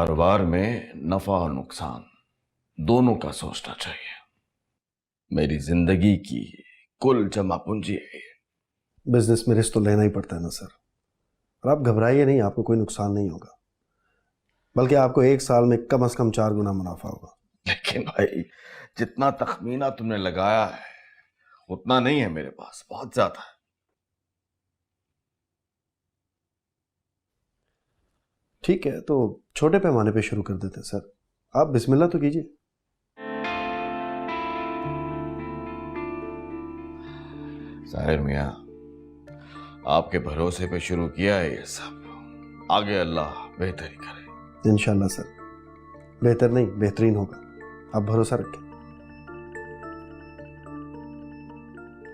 कारोबार में नफा और नुकसान दोनों का सोचना चाहिए। मेरी जिंदगी की कुल जमा पूंजी है। बिजनेस में रिस्क तो लेना ही पड़ता है ना सर। और आप घबराइए नहीं, आपको कोई नुकसान नहीं होगा, बल्कि आपको 1 साल में कम से कम 4 गुना मुनाफा होगा। लेकिन भाई, जितना तखमीना तुमने लगाया है उतना नहीं है मेरे पास, बहुत ज्यादा है। ठीक है, तो छोटे पैमाने पे शुरू कर देते हैं सर। आप बिस्मिल्लाह तो कीजिए। साहिर मियाँ, आपके भरोसे पे शुरू किया है ये सब, आगे अल्लाह बेहतर ही करे। इंशाल्लाह सर, बेहतर नहीं बेहतरीन होगा, आप भरोसा रखें।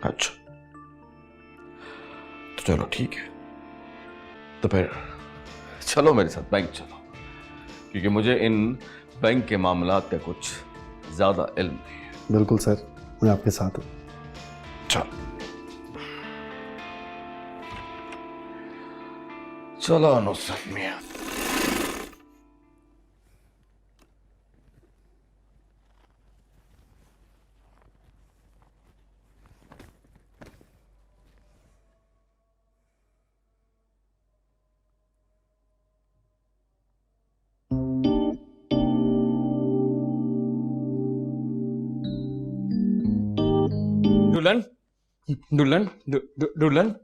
अच्छा तो चलो ठीक है, तो फिर चलो मेरे साथ बैंक चलो, क्योंकि मुझे इन बैंक के मामलात का कुछ ज्यादा इल्म नहीं है। बिल्कुल सर, मैं आपके साथ हूँ। चलो नुसरत मियाँ। दुल्हन दुल्हन दुल्हन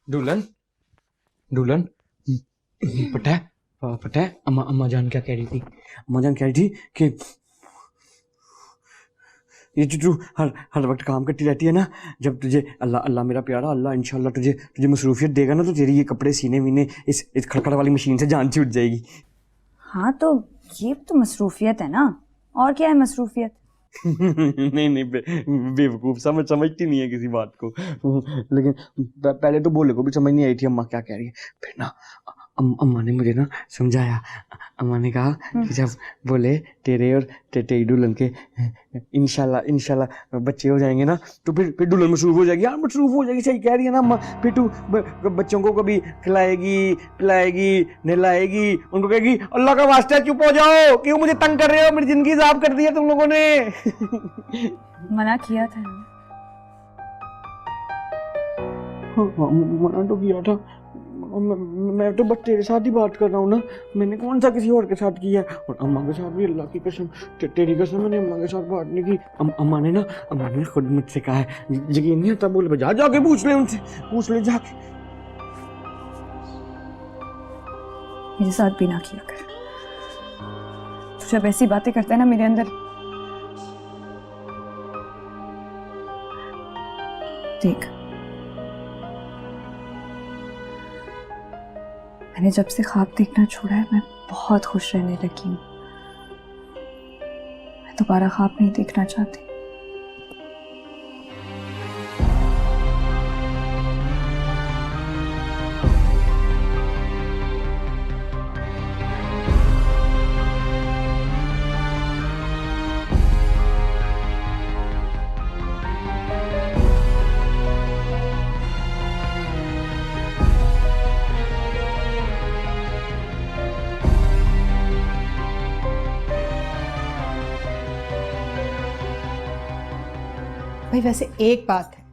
दुल्हन दुल्हन पता है अम्मा जान क्या कह रही थी? अम्मा जान कह रही थी कि ये जो तू हर वक्त काम करती रहती है ना, जब तुझे अल्लाह मेरा प्यारा अल्लाह इंशाल्लाह तुझे मसरूफियत देगा ना, तो तेरी ये कपड़े सीने वीने इस खड़खड़ वाली मशीन से जान छूट जाएगी। हाँ तो ये तो मसरूफियत है ना, और क्या है मसरूफियत? नहीं बेवकूफ समझती नहीं है किसी बात को। लेकिन पहले तो बोले को भी समझ नहीं आई थी अम्मा क्या कह रही है। फिर ना अम्मा ने मुझे ना समझाया। अम्मा ने कहा कि जब बोले तेरे और तेरी दुल्हन के इंशाल्लाह बच्चे हो जाएंगे ना, तो फिर दुल्हन मसरूफ हो जाएगी। यार मसरूफ हो जाएगी, सही कह रही है ना अम्मा। फिर तू बच्चों को कभी खिलाएगी पिलाएगी नहलाएगी, उनको कहेगी अल्लाह का वास्ता चुप हो जाओ, क्यों मुझे तंग कर रहे हो, मेरी जिंदगी साफ कर दी है तुम लोगों ने। मना किया था। मना तो किया था, मैं तो बस तेरे साथ ही बात कर रहा हूँ ना, मैंने कौन सा किसी और के साथ किया है। और अम्मा के साथ भी अल्लाह की कसम तेरी कसम मैंने अम्मा के साथ बात नहीं की। अम्मा ने ना खुद मुझसे कहा है, यकीन नहीं होता बोले जाके पूछ ले उनसे, पूछ ले जाके। मेरे साथ भी ना किया कर। तो जब ऐसी बातें करता है ना मेरे अंदर, देख मैंने जब से ख्वाब देखना छोड़ा है, मैं बहुत खुश रहने लगी हूँ। मैं दोबारा ख्वाब नहीं देखना चाहती। भाई वैसे एक बात है,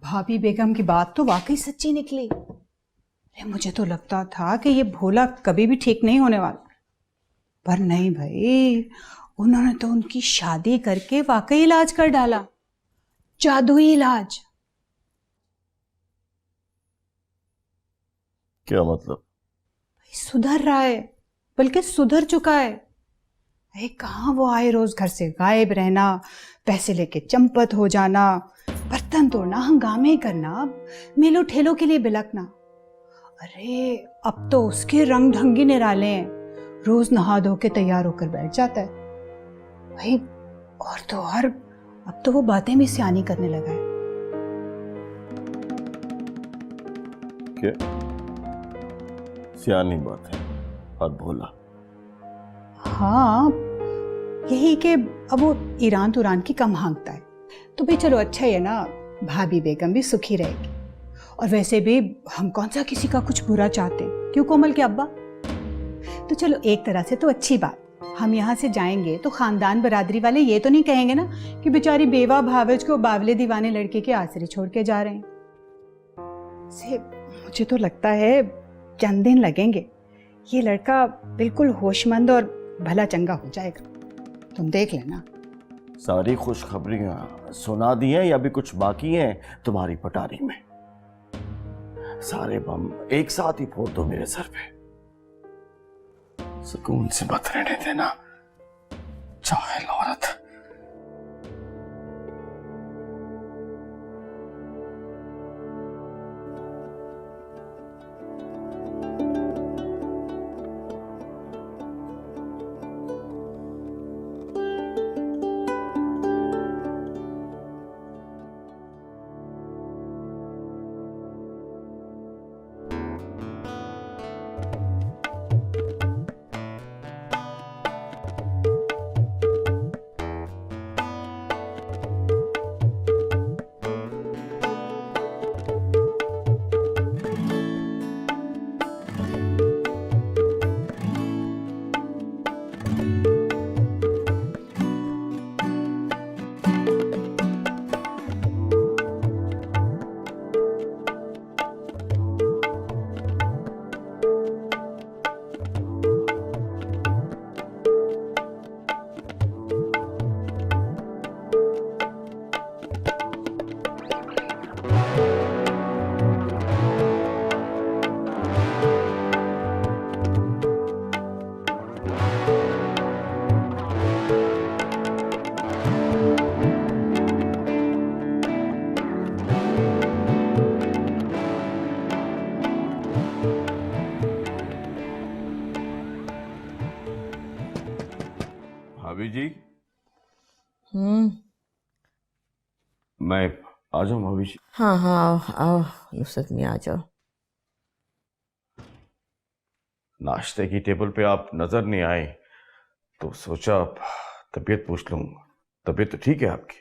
भाभी बेगम की बात तो वाकई सच्ची निकली। अरे मुझे तो लगता था कि ये भोला कभी भी ठीक नहीं होने वाला, पर नहीं भाई, उन्होंने तो उनकी शादी करके वाकई इलाज कर डाला, जादुई इलाज। क्या मतलब? भाई सुधर रहा है, बल्कि सुधर चुका है। अरे कहाँ वो आए रोज घर से गायब रहना, पैसे लेके चंपत हो जाना, बर्तन तोड़ना, हंगामे करना, मेलों ठेलों के लिए बिलकना। अरे अब तो उसके रंग ढंगी निराले हैं, रोज नहा धो के तैयार होकर बैठ जाता है भाई। और तो और अब तो वो बातें भी सियानी करने लगा है। क्या सियानी बात है? और भोला? हाँ यही कि अब वो ईरान तुरान की कम हांगता है, तो भाई चलो अच्छा ही है ना, भाभी बेगम भी सुखी रहेगी। और वैसे भी हम कौन सा किसी का कुछ बुरा चाहते हैं, क्यों कोमल के अब्बा? तो चलो एक तरह से तो अच्छी बात, हम यहाँ से जाएंगे तो खानदान बरादरी वाले ये तो नहीं कहेंगे ना कि बेचारी बेवा भावज को बावले दीवाने लड़के के आसरे छोड़ के जा रहे हैं। से मुझे तो लगता है चंद दिन लगेंगे, ये लड़का बिल्कुल होशमंद और भला चंगा हो जाएगा, तुम देख लेना। सारी खुशखबरियां सुना दी हैं या भी कुछ बाकी हैं तुम्हारी पटारी में? सारे बम एक साथ ही फोड़ दो मेरे सर पे, सुकून से मत रहने देना चाहे औरत। भाभी जी, मैं आ जाऊं भाभी जी? हाँ हाँ आओ आओ नुसरत में आ जाओ। नाश्ते की टेबल पे आप नजर नहीं आए तो सोचा तबीयत पूछ लूं। तबीयत तो ठीक है आपकी?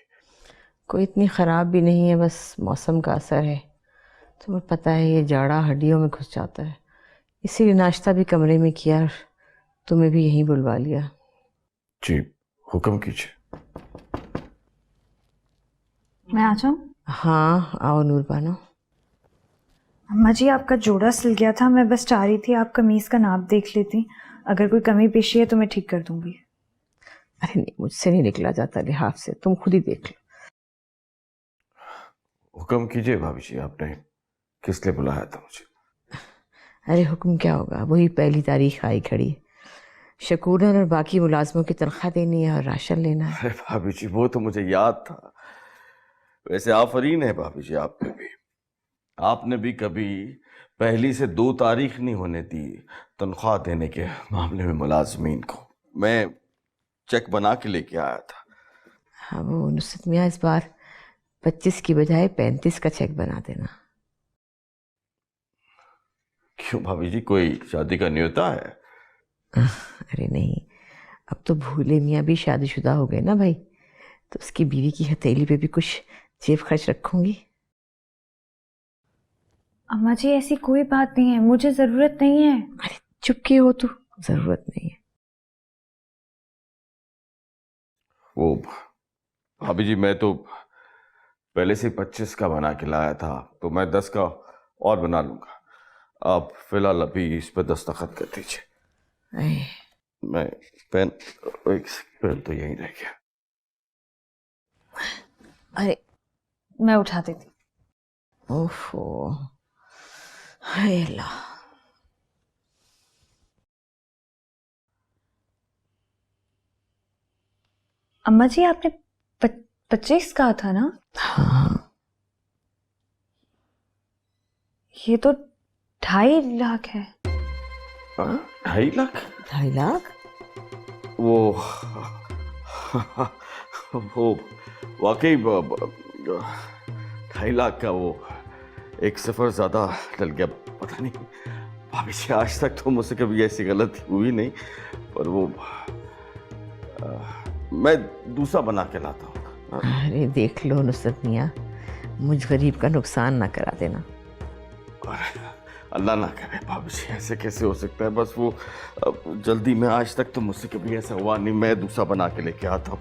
कोई इतनी ख़राब भी नहीं है, बस मौसम का असर है। तुम्हें पता है ये जाड़ा हड्डियों में घुस जाता है, इसीलिए नाश्ता भी कमरे में किया और तुम्हें भी यहीं बुलवा लिया। जी हुक्म कीजिए। मैं आ जाऊँ? हाँ आओ नूरबानो। अम्मा जी आपका जोड़ा सिल गया था, मैं बस चाह रही थी आप कमीज़ का नाप देख लेती, अगर कोई कमी पेशी है तो मैं ठीक कर दूंगी। अरे नहीं, मुझसे नहीं निकला जाता लिहाफ से, तुम खुद ही देख लो। हुक्म कीजिए भाभी जी, आपने किस लिए बुलाया था मुझे? अरे हुक्म क्या होगा, वही पहली तारीख आई खड़ी, शकूरन और बाकी मुलाजमों की तनख्वाह देनी है और राशन लेना है। अरे भाभी जी वो तो मुझे याद था। वैसे आफरीन है भाभी जी आप पे भी, आपने भी कभी पहली से 2 तारीख नहीं होने दी तनख्वाह देने के मामले में मुलाजमीन को। मैं चेक बना के लेके आया था। हाँ वो नुसरत मियाँ इस बार 25 की बजाय 35 का चेक बना देना। क्यों भाभी जी, कोई शादी का न्योता है? अरे नहीं, अब तो भूले मियाँ भी शादीशुदा हो गए ना भाई, तो उसकी बीवी की हथेली पे भी कुछ जेब खर्च रखूंगी। अम्मा जी ऐसी कोई बात नहीं है, मुझे ज़रूरत नहीं है। अरे चुप क्यों हो तू, ज़रूरत नहीं है। वो भाभी जी मैं तो पहले से 25 का बना के लाया था, तो मैं 10 का और बना लूंगा। आप फिलहाल अभी इस पर दस्तखत कर दीजिए। मैं पेन तो यहीं रह गया। अरे मैं उठा देती। ओफो, हाय अल्लाह। अम्मा जी आपने 25 कहा था ना? हाँ ये तो 2.5 लाख है। 2.5 लाख? 2.5 लाख? वो वाकई 2.5 लाख का वो एक सफर ज्यादा डल गया। पता नहीं भाभी जी, आज तक तो मुझसे कभी ऐसी गलती हुई नहीं, पर वो मैं दूसरा बना के लाता हूँ। अरे देख लो नुसरत मियाँ, मुझ गरीब का नुकसान ना करा देना। अल्लाह ना करे भाभी जी, ऐसे कैसे हो सकता है? बस वो जल्दी में, आज तक तो मुझसे कभी ऐसा हुआ नहीं। मैं दूसरा बना के लेके आता हूँ।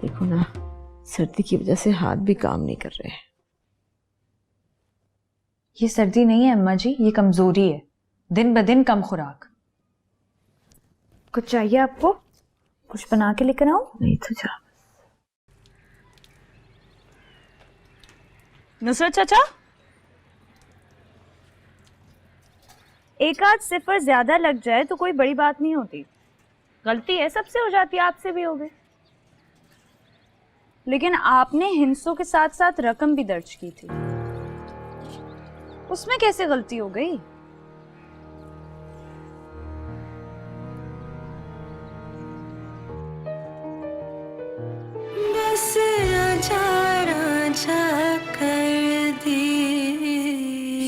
देखो ना, सर्दी की वजह से हाथ भी काम नहीं कर रहे हैं। ये सर्दी नहीं है अम्मा जी, ये कमजोरी है, दिन ब दिन कम खुराक। कुछ चाहिए आपको? कुछ बना के लेकर आऊं? नहीं तो जा। नुसरत चाचा, एक आध सिफर ज्यादा लग जाए तो कोई बड़ी बात नहीं होती, गलती है सबसे हो जाती है, आपसे भी हो गई। लेकिन आपने हिंसों के साथ साथ रकम भी दर्ज की थी, उसमें कैसे गलती हो गई?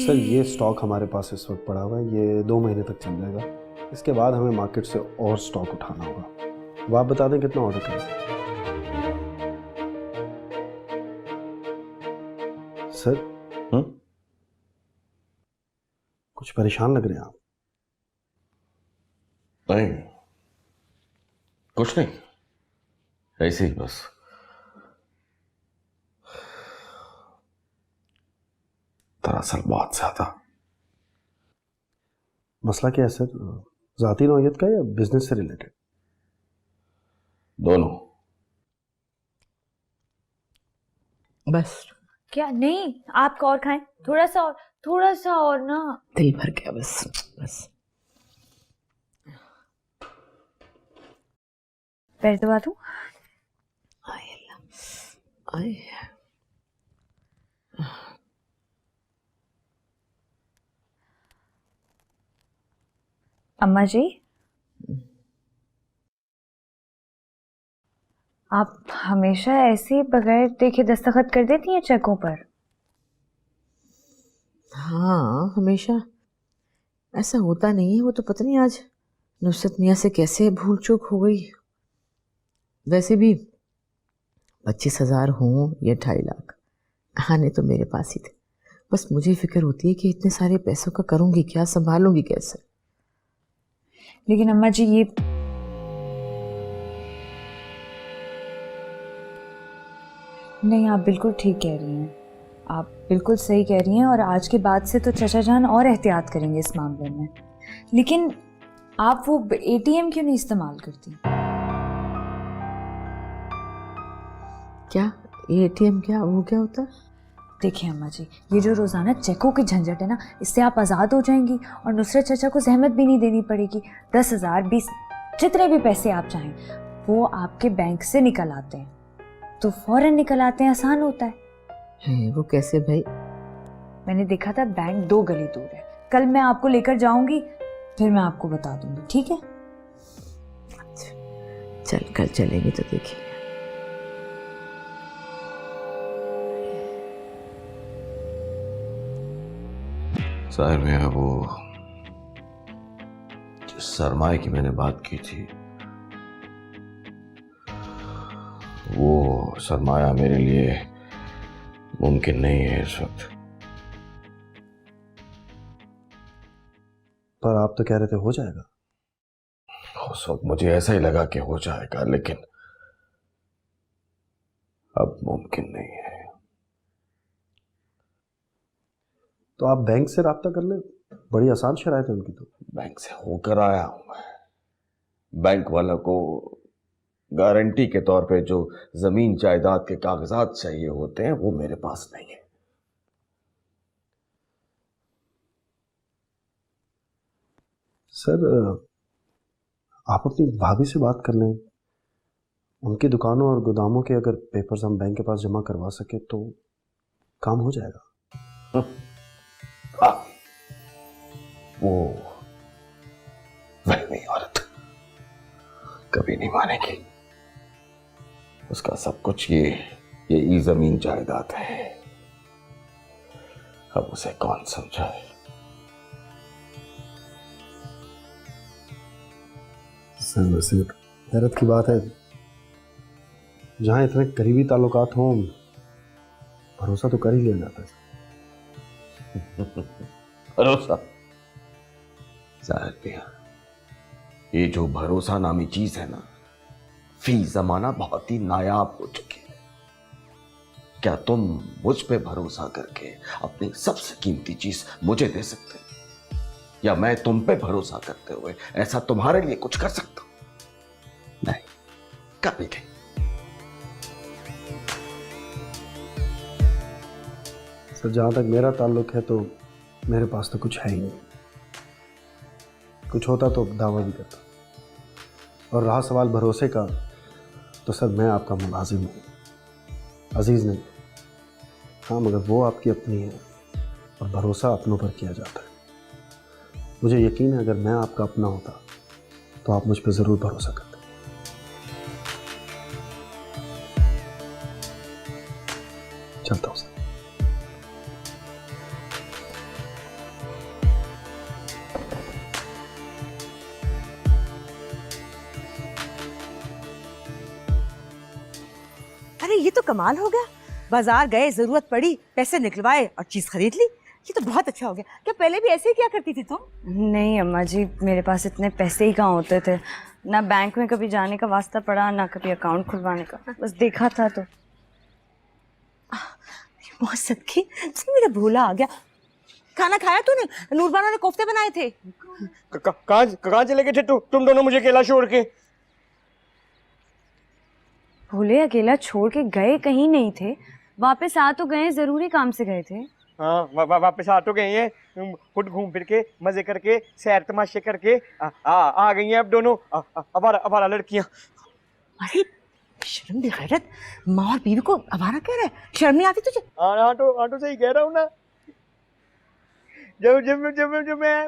सर ये स्टॉक हमारे पास इस वक्त पड़ा हुआ है, ये 2 महीने तक चल जाएगा। इसके बाद हमें मार्केट से और स्टॉक उठाना होगा। अब आप बता दें कितना ऑर्डर करें। सर कुछ परेशान लग रहे हैं आप। नहीं, कुछ नहीं, ऐसे ही बस। दरअसल बहुत ज्यादा। मसला क्या है सर, ज़ाती नौयत का या बिजनेस से रिलेटेड? दोनों। बस क्या? नहीं, आप और खाएं, थोड़ा सा और ना। दिल भर गया बस बस। पैर दबा दूं? आए अल्लाह, आए। अम्मा जी, आप हमेशा ऐसे ही बगैर देखे दस्तखत कर देती हैं चेकों पर? हाँ, हमेशा ऐसा होता नहीं है। वो तो पता नहीं आज नुसरत मियाँ से कैसे भूल चूक हो गई। वैसे भी 25,000 हों या 2.5 लाख, आने तो मेरे पास ही थे। बस मुझे फिक्र होती है कि इतने सारे पैसों का करूंगी क्या, संभालूंगी कैसे। लेकिन अम्मा जी ये नहीं, आप बिल्कुल ठीक कह रही हैं, आप बिल्कुल सही कह रही हैं। और आज के बाद से तो चचा जान और एहतियात करेंगे इस मामले में। लेकिन आप वो एटीएम क्यों नहीं इस्तेमाल करती? क्या ये एटीएम, क्या वो क्या होता है? देखिए अम्मा जी, ये जो रोज़ाना चेकों की झंझट है ना, इससे आप आज़ाद हो जाएंगी और नुसरत चाचा को जहमत भी नहीं देनी पड़ेगी। 10,000 20 जितने भी पैसे आप चाहें वो आपके बैंक से निकल आते हैं, तो फौरन निकल आते हैं, आसान होता है। वो कैसे भाई? मैंने देखा था, बैंक 2 गली दूर है। कल मैं आपको लेकर जाऊंगी, फिर मैं आपको बता दूंगी, ठीक है? चल कल चलेंगे तो देखिए। साहिर में वो जिस सरमाए की मैंने बात की थी, वो सरमाया मेरे लिए मुमकिन नहीं है इस वक्त। पर आप तो कह रहे थे हो जाएगा। उस वक्त मुझे ऐसा ही लगा कि हो जाएगा, लेकिन अब मुमकिन नहीं है। तो आप बैंक से राब्ता कर ले, बड़ी आसान शराइत है उनकी। तो बैंक से होकर आया हूं मैं। बैंक वालों को गारंटी के तौर पे जो जमीन जायदाद के कागजात चाहिए होते हैं वो मेरे पास नहीं है। सर आप अपनी भाभी से बात कर लें, उनकी दुकानों और गोदामों के अगर पेपर्स हम बैंक के पास जमा करवा सके तो काम हो जाएगा। वो वहमी औरत कभी नहीं मानेगी। उसका सब कुछ ये जमीन जायदाद है। अब उसे कौन समझाए। सर वैसे हैरत की बात है, जहाँ इतने करीबी ताल्लुकात हों भरोसा तो कर ही लिया जाता है। भरोसा जाहिर भैया, ये जो भरोसा नामी चीज है ना, फी जमाना बहुत ही नायाब हो चुकी है। क्या तुम मुझ पे भरोसा करके अपनी सबसे कीमती चीज मुझे दे सकते हो, या मैं तुम पे भरोसा करते हुए ऐसा तुम्हारे लिए कुछ कर सकता हूं? नहीं, कभी नहीं। सर जहाँ तक मेरा ताल्लुक है तो मेरे पास तो कुछ है ही नहीं। कुछ होता तो दावा भी करता। और रहा सवाल भरोसे का, तो सर मैं आपका मुलाजिम हूँ, अजीज़ नहीं। हाँ, मगर वो आपकी अपनी है और भरोसा अपनों पर किया जाता है। मुझे यकीन है अगर मैं आपका अपना होता तो आप मुझ पर ज़रूर भरोसा करते। चलता हूँ सर। अरे ये तो कमाल हो गया। बाजार गए, जरूरत पड़ी, पैसे निकलवाए और चीज खरीद ली। ये तो बहुत अच्छा हो गया। क्या पहले भी ऐसे ही क्या करती थी तुम? नहीं अम्मा जी, मेरे पास इतने पैसे ही कहाँ होते थे। ना बैंक में कभी जाने का वास्ता पड़ा, ना कभी अकाउंट खुलवाने का, बस देखा था तो। बहुत सदकी, मेरा भूला आ गया। खाना खाया तूने? नूरबानो ने कोफ्ते बनाए थे। कहाँ चले गए थे तुम दोनों मुझे अकेला छोड़ के? भोले अकेला छोड़ के गए कहीं नहीं थे, वापस आ तो गए, जरूरी काम से गए थे। हाँ, वापस आ तो गई हैं, खुद घूम फिर के मजे करके सैर तमाशे करके आ गई हैं अब दोनों अवारा लड़कियां। अरे शर्म बेगैरत, माँ और बीवी को आवारा कह रहा है, शर्म नहीं आती तुझे? हाँ तो सही कह रहा हूँ ना। जब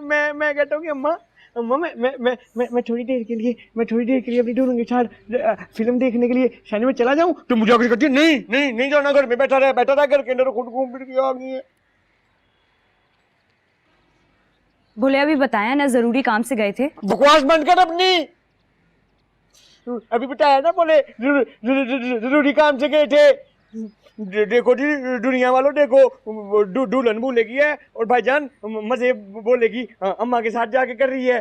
मैं कहता हूँ कि अम्मा मैं थोड़ी देर के लिए अपनी दोनों के साथ फिल्म देखने के लिए शनि में चला जाऊं, तो मुझे आकर कहती है नहीं जाना, घर में बैठा रहा घर के अंदर, खुद घूम फिर के आ गई है। भोले अभी बताया ना, जरूरी काम से गए थे। बकवास बंद कर अपनी। अभी बताया ना, बोले जरूरी काम से गए थे। देखो जी दुनिया वालों, देखो दुल्हन बोलेगी है और भाईजान मजे बोलेगी अम्मा के साथ जाके कर रही है।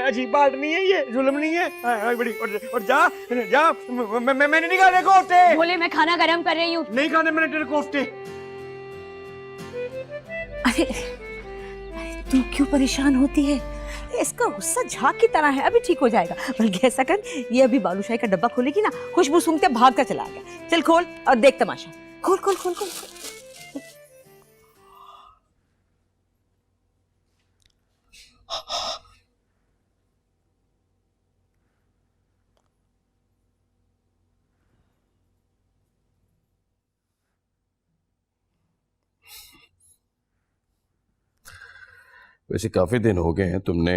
अजीब बात नहीं है ये, जुल्म नहीं है। बड़ी और जा मैंने नहीं खाने कोफ्ते। भोले मैं खाना गरम कर रही हूँ। नहीं खाने मैंने तेरे कोफ्ते। अरे तू क्यों परेशान होती है? इसका गुस्सा झाग की तरह है, अभी ठीक हो जाएगा। बल्कि ऐसा कर, ये अभी बालूशाही का डब्बा खोलेगी ना, खुशबू सूंघते भागता चला गया। चल खोल और देख तमाशा। खोल खोल खोल खोल, खोल। वैसे काफी दिन हो गए हैं तुमने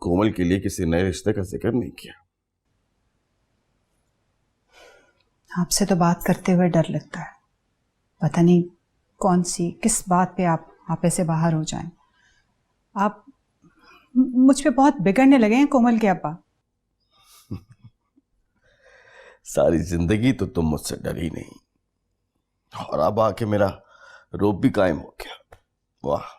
कोमल के लिए किसी नए रिश्ते का जिक्र नहीं किया। आपसे तो बात करते हुए डर लगता है, पता नहीं कौन सी किस बात पे आप आपे से बाहर हो जाएं। आप मुझ पे बहुत बिगड़ने लगे हैं कोमल के अब्बा। सारी जिंदगी तो तुम मुझसे डरी नहीं, और अब आके मेरा रोब भी कायम हो गया। वाह।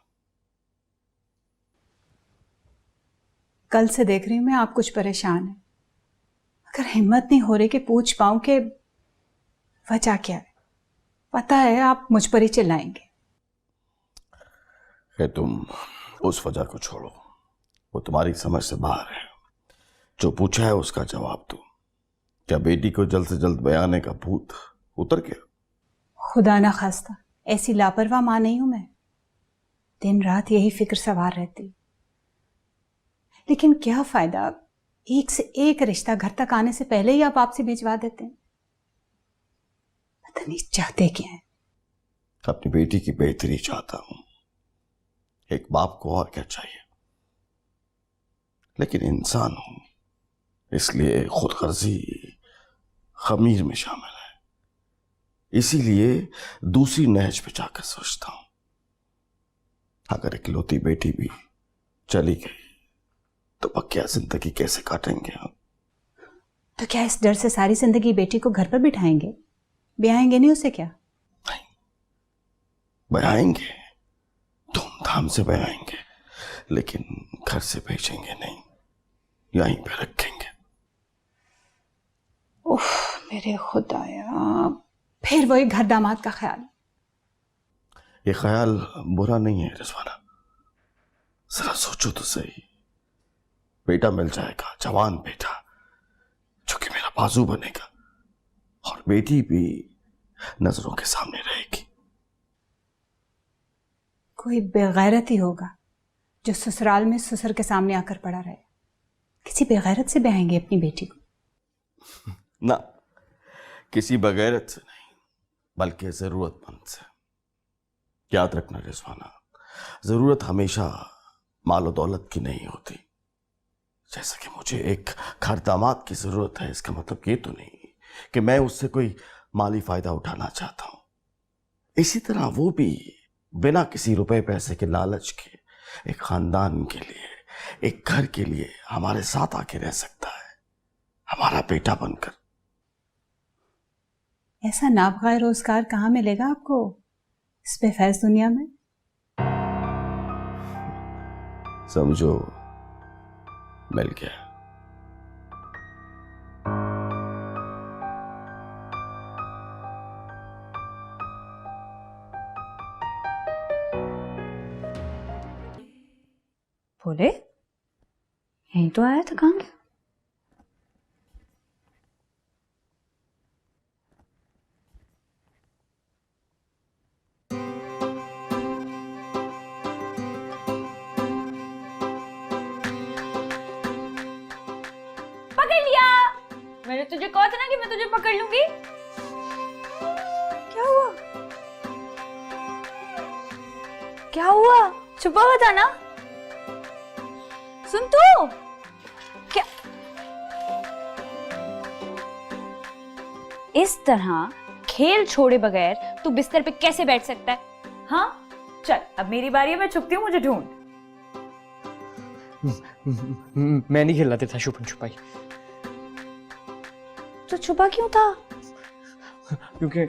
कल से देख रही हूं मैं, आप कुछ परेशान हैं, अगर हिम्मत नहीं हो रही कि पूछ पाऊं कि वजह क्या है। पता है आप मुझ पर ही चिल्लाएंगे। है, तुम उस वजह को छोड़ो, वो तुम्हारी समझ से बाहर है। जो पूछा है उसका जवाब दो। क्या बेटी को जल्द से जल्द बयाने का भूत उतर गया? खुदा ना खास्ता, ऐसी लापरवाह मां नहीं हूं मैं। दिन रात यही फिक्र सवार रहती, लेकिन क्या फायदा, एक से एक रिश्ता घर तक आने से पहले ही आप आपसे भिजवा देते हैं। पता नहीं चाहते क्या है। अपनी बेटी की बेहतरी चाहता हूं, एक बाप को और क्या चाहिए। लेकिन इंसान हूं, इसलिए खुदगर्जी खमीर में शामिल है। इसीलिए दूसरी नहज पे जाकर सोचता हूं, अगर इकलौती बेटी भी चली गई तो बकिया जिंदगी कैसे काटेंगे हम? तो क्या इस डर से सारी जिंदगी बेटी को घर पर बिठाएंगे? ब्याहेंगे नहीं उसे क्या? बयाएंगे, धूमधाम से बयाएंगे, लेकिन घर से भेजेंगे नहीं, यहीं पे रखेंगे। उफ, मेरे खुदाया, फिर वही घर दामाद का ख्याल। ये ख्याल बुरा नहीं है रिजवाना, जरा सोचो तो सही। बेटा मिल जाएगा, जवान बेटा, जो कि मेरा बाजू बनेगा, और बेटी भी नजरों के सामने रहेगी। कोई बेगैरत ही होगा जो ससुराल में ससुर के सामने आकर पड़ा रहे। किसी बेगैरत से ब्याहेंगे अपनी बेटी को? ना, किसी बगैरत से नहीं, बल्कि जरूरतमंद से। याद रखना रिजवाना, जरूरत हमेशा मालो दौलत की नहीं होती। जैसे कि मुझे एक घर दामाद की जरूरत है, इसका मतलब ये तो नहीं कि मैं उससे कोई माली फायदा उठाना चाहता हूं। इसी तरह वो भी बिना किसी रुपए पैसे के लालच के एक खानदान के लिए, एक घर के लिए हमारे साथ आके रह सकता है, हमारा बेटा बनकर। ऐसा नाबगाह रोजगार कहाँ मिलेगा आपको इस बेफैज दुनिया में? समझो मिल गया। बोले यहीं तो आया था, कहाँ गया? पकड़ लिया। मैंने तुझे कहा था ना कि मैं तुझे पकड़ लूंगी। क्या हुआ? क्या हुआ? छुपा हुआ था ना? सुन तू, क्या इस तरह खेल छोड़े बगैर तू बिस्तर पे कैसे बैठ सकता है? हाँ चल, अब मेरी बारी है, मैं छुपती हूँ, मुझे ढूंढ। मैं नहीं खेलना तेरे साथ छुपन छुपाई। तो छुपा क्यों था? क्योंकि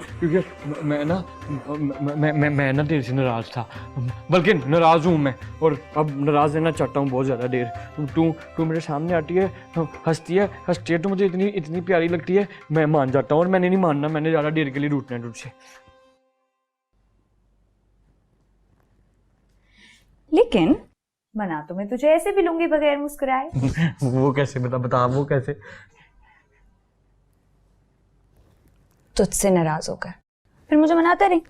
मैं ना तेरे से नाराज था, बल्कि नाराज हूँ मैं, और अब नाराज रहना चाहता हूँ बहुत ज्यादा देर। तू मेरे सामने आती है, हंसती है, तो मुझे इतनी प्यारी लगती है, मैं मान जाता हूँ। और मैंने नहीं मानना, मैंने ज्यादा देर के लिए रूठना है तुझसे। लेकिन बना तो मैं तुझे ऐसे भी लूंगी बगैर मुस्कुराए। वो कैसे? बता वो कैसे? तुझसे नाराज होकर फिर मुझे मनाता रही।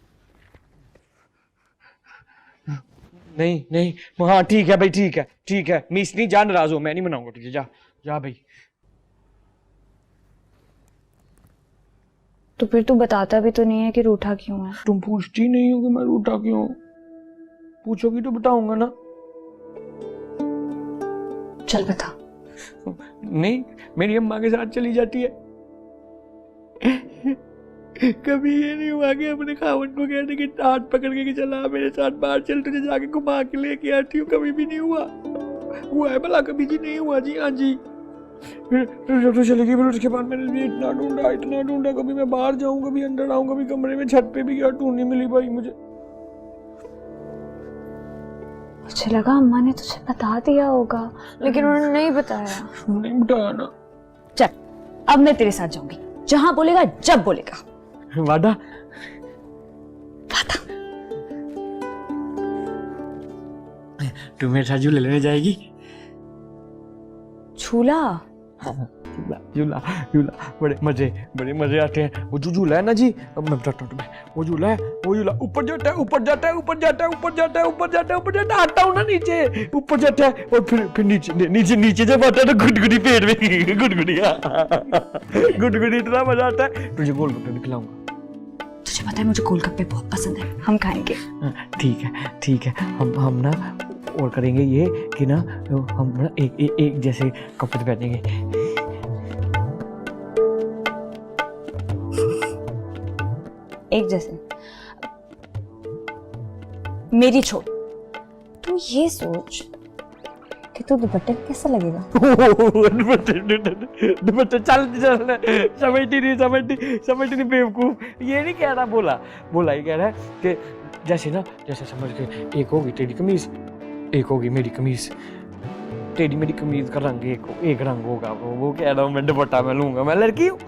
नहीं, हाँ ठीक है भाई, ठीक है मिस, नहीं जा, नाराज हो, मैं नहीं मनाऊंगा तुझे, जा भाई। तो फिर तू बताता भी तो नहीं है कि रूठा क्यों है। तुम पूछती नहीं हो कि मैं रूठा क्यों? पूछोगी तो बताऊंगा ना। चल बता। नहीं, मेरी अम्मा के साथ चली जाती है। कभी ये नहीं हुआ कि अपने खावन को कहने की हाथ पकड़ के कि चला मेरे साथ बाहर चल, तुझे जाके घुमा के लेके आती हूँ। कभी भी नहीं हुआ है भला? कभी जी नहीं हुआ जी। हाँ जी। फिर जब तो चली गई, फिर उसके बाद मैंने भी इतना ढूंढा, कभी मैं बाहर जाऊँ, कभी अंदर आऊँ, कभी कमरे में, छत पे भी गया, ढूंढ नहीं मिली भाई मुझे। मुझे लगा अम्मा ने तुझे बता दिया होगा, लेकिन उन्होंने नहीं बताया। नहीं बताया ना। चल अब मैं तेरे साथ जाऊंगी, जहां बोलेगा, जब बोलेगा। वादा? वादा। तू मेरे साथ झूले लेने जाएगी? झूला? झूला बड़े मजे आते हैं। वो जो झूला है ना जी, अब मैं बताता हूँ तुम्हें, वो झूला ऊपर जाता है, आता हूँ ना नीचे, ऊपर जाता है, और फिर नीचे जब आता है तो गुदगुदी पेट में, गुदगुदी इतना मजा आता है। तुझे गोलगप्पे भी खिलाऊंगा। तुझे पता है मुझे गोलगप्पे बहुत पसंद है, हम खाएंगे। ठीक है, हम ना और करेंगे ये कि ना हम ना एक जैसे कपड़े पहनेंगे। एक जैसे? मेरी छोड़, तू ये सोच कि तो दुपट्टे में कैसा लगेगा? दुपट्टे चल चल समझ नहीं बेवकूफ, ये नहीं कह रहा, बोला ही कह रहा है कि जैसे ना, जैसे समझ के एक होगी तेरी कमीज, एक होगी मेरी कमीज, तेरी मेरी कमीज का रंग एक रंग होगा, वो कह रहा हूँ मैं दुपट्टा मैं लूंगा, मैं लड़की हूँ।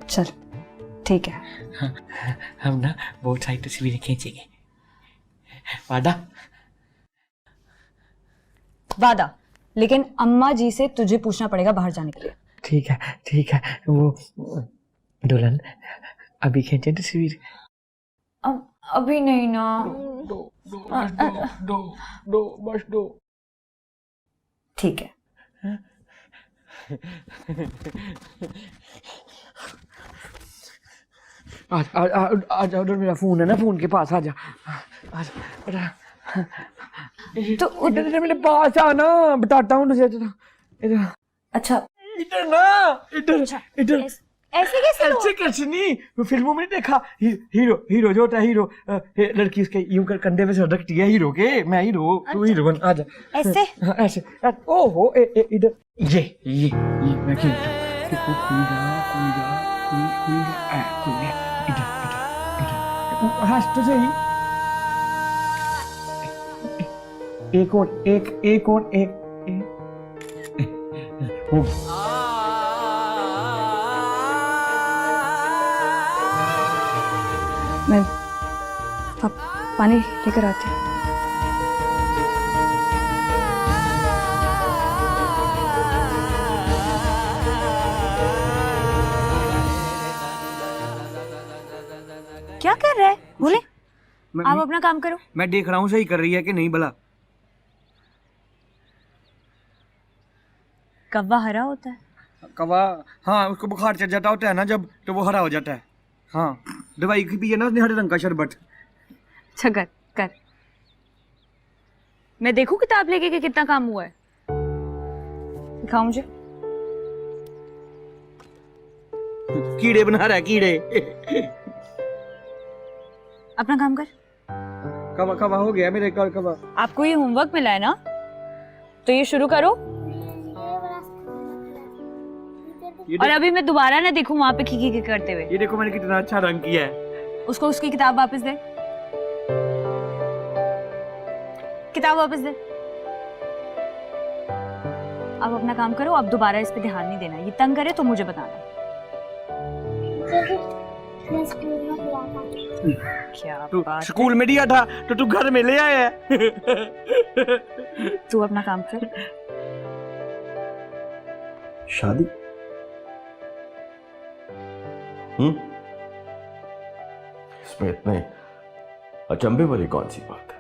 चल ठीक है, हम ना बहुत सारी तस्वीरें खींचेंगे, वादा, लेकिन अम्मा जी से तुझे पूछना पड़ेगा बाहर जाने के लिए। ठीक है, वो दुल्हन अभी खींचे तस्वीर? अभी नहीं ना। बस दो। ठीक है। आजा, उधर मेरा फोन है ना, फोन के पास आजा। तो इधर मेरे पास आना, बताता हूँ तुझे। इधर अच्छा, इधर ना, इधर ऐसे कैसे ऐसे कैसे नहीं, वो फिल्मों में नहीं देखा, हीरो जो होता है, हीरो लड़की उसके यूं कर कंधे पे सर रखती है हीरो के, मैं हीरो, तू हीरो बन, आजा। ऐसे ऐसे ओहो, इधर ये मैं खेलता हूँ, कोई इधर हंस तो सही, एक और मैं पानी लेकर आती हूँ। क्या कर रहा है? बोले आप अपना काम करो। मैं देख रहा हूँ सही कर रही है कि नहीं भला। कौवा हरा होता है? कौवा, हाँ, उसको बुखार चढ़ जाता होता है ना जब, तो वो हरा हो जाता है। हाँ, दवाई की पिए ना उसने हरे रंग का शरबत। अच्छा कर। मैं देखूं किताब लेके कि कितना काम हुआ है। दिखाओ मुझे। कीड़े बना रहा है, कीड़े। अपना काम कर। कवा हो गया मेरे कवा। आपको ये होमवर्क मिला है ना, तो ये शुरू करो। और अभी मैं दोबारा ना देखूं वहां पे खी करते हुए। ये देखो मैंने कितना अच्छा रंग किया है। उसको उसकी किताब वापस दे। किताब वापस दे। अब अपना काम करो, अब दोबारा इस पे ध्यान नहीं देना। ये तंग करे तो मुझे बताना। क्या तू बात स्कूल में दिया था तो तू घर में ले आया है। तू अपना काम कर। शादी? इसमें इतने अचंभे वाली कौन सी बात है?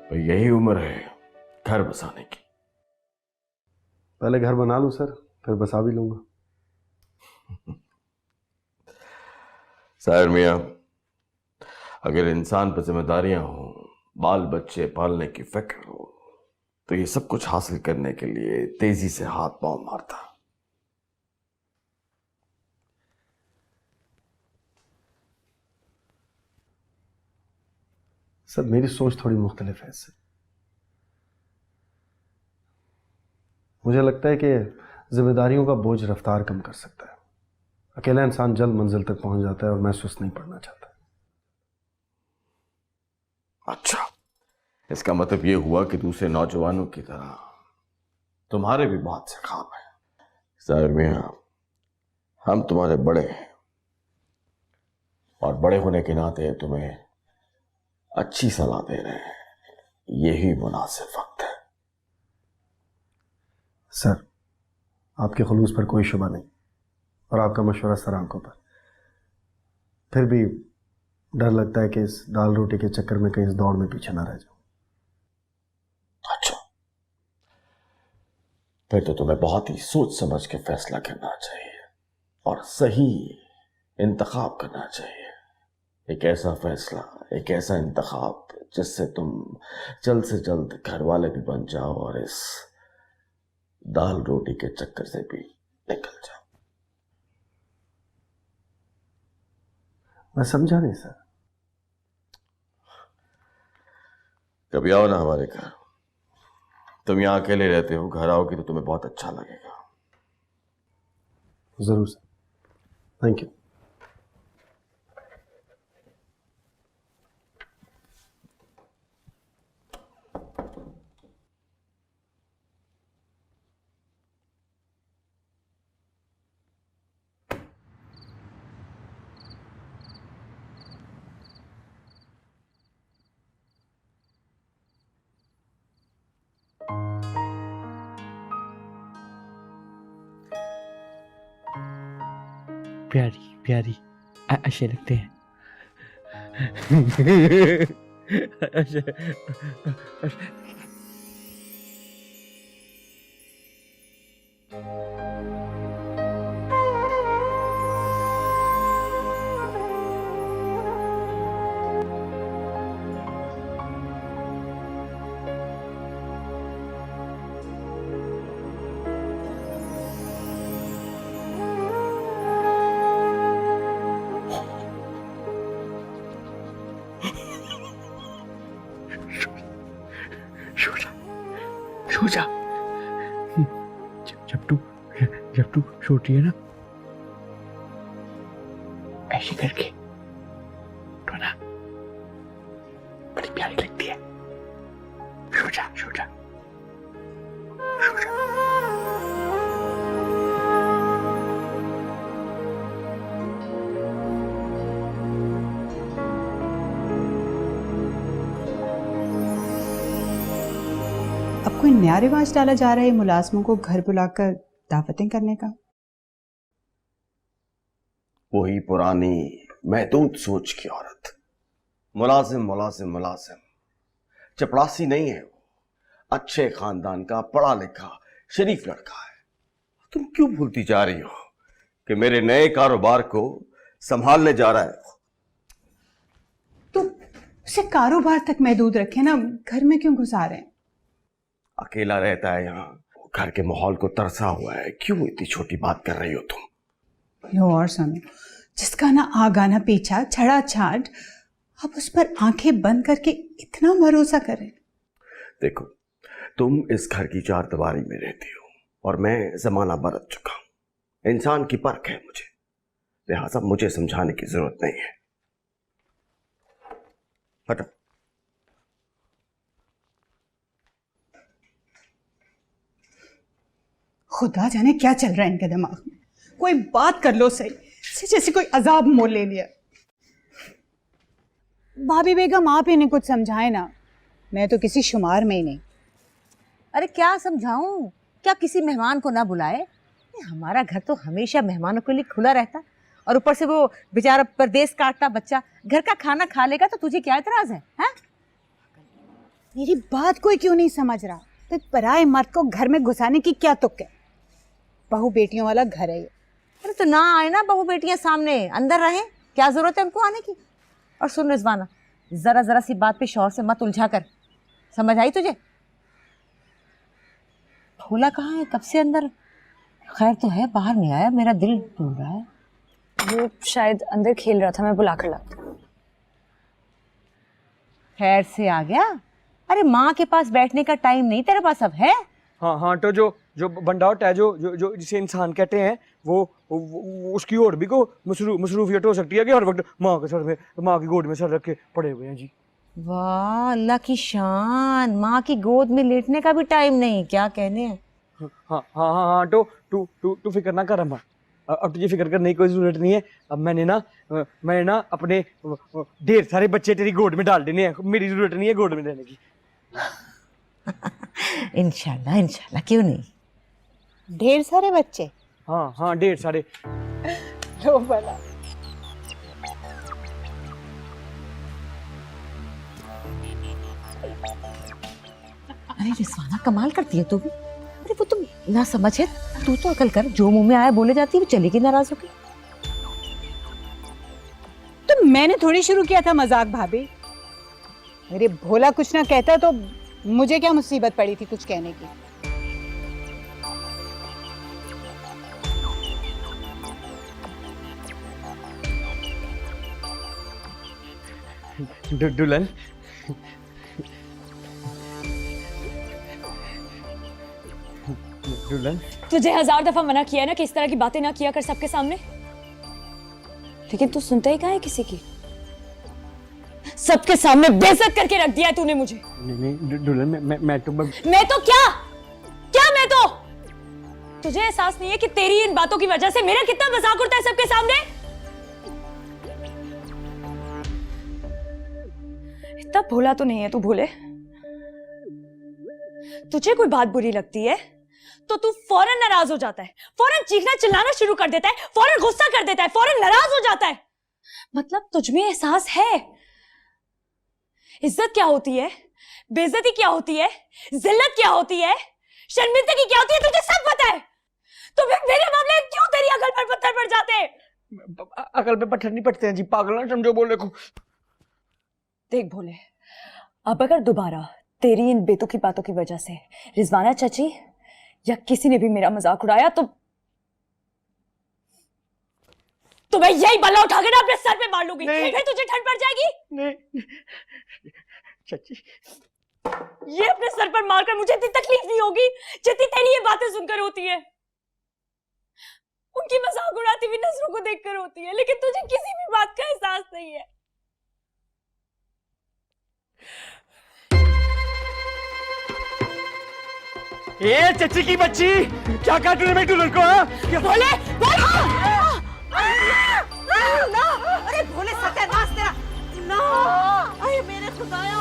भाई यही उम्र है घर बसाने की। पहले घर बना लूं सर, फिर बसा भी लूंगा। साहिर मियां, अगर इंसान पर जिम्मेदारियां हो, बाल बच्चे पालने की फिक्र हो, तो ये सब कुछ हासिल करने के लिए तेजी से हाथ पांव मारता। सर मेरी सोच थोड़ी मुख्तलिफ है इससे। मुझे लगता है कि जिम्मेदारियों का बोझ रफ्तार कम कर सकता है। अकेला इंसान जल्द मंजिल तक पहुंच जाता है और मैं सुस्त नहीं पड़ना चाहता। अच्छा, इसका मतलब ये हुआ कि दूसरे नौजवानों की तरह तुम्हारे भी बहुत से ख्वाब हैं। साहिर मियां, हम तुम्हारे बड़े हैं और बड़े होने के नाते तुम्हें अच्छी सलाह दे रहे हैं। यही मुनासिब वक्त है। सर आपके खुलूस पर कोई शुबा नहीं और आपका मशवरा सर आंखों पर। फिर भी डर लगता है कि इस दाल रोटी के चक्कर में कहीं इस दौड़ में पीछे ना रह जाऊं। अच्छा, फिर तो तुम्हें बहुत ही सोच समझ के फैसला करना चाहिए और सही इंतखाब करना चाहिए। एक ऐसा फैसला, एक ऐसा इंतखाब जिससे तुम जल्द से जल्द घर वाले भी बन जाओ और इस दाल रोटी के चक्कर से भी निकल जाओ। मैं समझा नहीं सर। कभी आओ ना हमारे घर, तुम यहाँ अकेले रहते हो, घर आओगे तो तुम्हें बहुत अच्छा लगेगा। ज़रूर सर, थैंक यू। प्यारी प्यारी अच्छे लगते हैं। सो जा। जब तू छोटी है ना, ऐसे करके तो ना बड़ी प्यारी लगती है। सो जा सो जा सो जा। अब कोई नया रिवाज डाला जा रहा है मुलाजमों को घर बुलाकर दावतें करने का। वही पुरानी महदूद सोच की औरत। मुलाजिम मुलाजिम मुलाजिम, चपड़ासी नहीं है वो, अच्छे खानदान का पढ़ा लिखा शरीफ लड़का है। तुम क्यों भूलती जा रही हो कि मेरे नए कारोबार को संभालने जा रहा है? तो उसे कारोबार तक महदूद रखे ना, घर में क्यों घुसा रहे हैं? अकेला रहता है यहाँ, घर के माहौल को तरसा हुआ है। क्यों इतनी छोटी बात कर रही हो तुम? लो और सुनो, जिसका ना आगा ना पीछा, छड़ा छाट, अब उस पर आंखें बंद करके इतना भरोसा करें। देखो, तुम इस घर की चार दीवारी में रहती हो और मैं जमाना बरत चुका हूं। इंसान की परख है मुझे, लिहाजा मुझे समझाने की जरूरत नहीं है। हटो। खुदा जाने क्या चल रहा है इनके दिमाग में। कोई बात कर लो सही, जैसे कोई अजाब मोल ले लिया। भाभी बेगम, आप इन्हें कुछ समझाए ना, मैं तो किसी शुमार में ही नहीं। अरे क्या समझाऊं, क्या किसी मेहमान को ना बुलाए? हमारा घर तो हमेशा मेहमानों के लिए खुला रहता, और ऊपर से वो बेचारा परदेश काटता बच्चा घर का खाना खा लेगा तो तुझे क्या एतराज है? हैं? मेरी बात कोई क्यों नहीं समझ रहा? तो पराए मर्द को घर में घुसाने की क्या तुक है? बहू बेटियों वाला घर है ये। अरे तो ना आए ना बहू बेटियां सामने, अंदर रहे, क्या जरूरत है उनको आने की? और सुन रिजवाना, जरा जरा सी बात पे शौहर से मत उलझा कर, समझ आई तुझे? भोला कहाँ है? कब से अंदर? खैर तो है, बाहर नहीं आया, मेरा दिल टूट रहा है। वो शायद अंदर खेल रहा था, मैं बुला कर लाती हूँ। खैर से आ गया? अरे माँ के पास बैठने का टाइम नहीं तेरे पास अब है? हाँ हाँ, तो जो बंदा होता है, जो जिसे इंसान कहते हैं, वो उसकी और भी को मसरूफियत हो सकती है कि हर वक्त माँ के सर में, माँ की गोद में सर रख के पड़े हुए हैं जी। वाह अल्लाह की शान, माँ की गोद में लेटने का भी टाइम नहीं, क्या कहने हैं। हाँ हाँ हाँ हाँ, तो तू फिक्र ना कर अम्मा, अब तुझे फिक्र करने की कोई जरूरत नहीं है। अब मैंने ना अपने ढेर सारे बच्चे तेरी गोद में डाल देने हैं, मेरी जरूरत नहीं है गोद में रहने की। इंशाल्लाह इंशाल्लाह, क्यों नहीं। ढेर सारे बच्चे? हाँ हाँ, ढेर सारे। लो भला। अरे रिजवाना, कमाल करती है तू भी। अरे वो तुम ना समझ है, तू तो अकल कर, जो मुंह में आया बोले जाती है, वो चलेगी नाराज होकर। तो मैंने थोड़ी शुरू किया था मजाक भाभी। मेरे भोला कुछ ना कहता तो मुझे क्या मुसीबत पड़ी थी कुछ कहने की? दुल्हन, दुल्हन तुझे 1000 दफा मना किया है ना कि इस तरह की बातें ना किया कर सबके सामने, लेकिन तू सुनता ही कहाँ है किसी की। सबके सामने बेइज्जत करके रख दिया है तूने मुझे। नहीं दुल्हन मैं तो मैं तो क्या मैं तो, तुझे एहसास नहीं है कि तेरी इन बातों की वजह से मेरा कितना मजाक उड़ता है सबके सामने। इतना भोला तो नहीं है तू भोले। तुझे कोई बात बुरी लगती है तो तू फौरन नाराज हो जाता है, फौरन चीखना चिल्लाना शुरू कर देता है, फौरन गुस्सा कर देता है, फौरन नाराज हो जाता है। मतलब तुझ में एहसास है इज्जत क्या होती है, बेइज्जती क्या होती है, जिल्लत क्या होती है, शर्मिंदगी क्या होती है, तुझे सब पता है। तो फिर मेरे मामले क्यों तेरी अकल पर पत्थर पड़ जाते हैं? अकल पे पत्थर नहीं पड़ते हैं जी, पागल ना समझो बोले को। देख भोले, अब अगर दोबारा तेरी इन बेतुकी बातों की वजह से रिजवाना चाची या किसी ने भी मेरा मजाक उड़ाया तो मैं यही बल्ला उठा के ना अपने सर पे मार लूंगी। फिर तुझे ठंड पड़ जाएगी। नहीं चाची, ये अपने सर पर मारकर मुझे इतनी तकलीफ नहीं होगी जितनी तेरी ये बातें सुनकर होती है। उनकी मजाक उड़ाती हुई नजरों को देखकर होती है, लेकिन तुझे किसी भी बात का एहसास नहीं है। ए चची की बच्ची, क्या कहा तूने मेरी दुल्हन को? बोले अरे भोले सत्यानाश तेरा ना। अरे मेरे खुदाया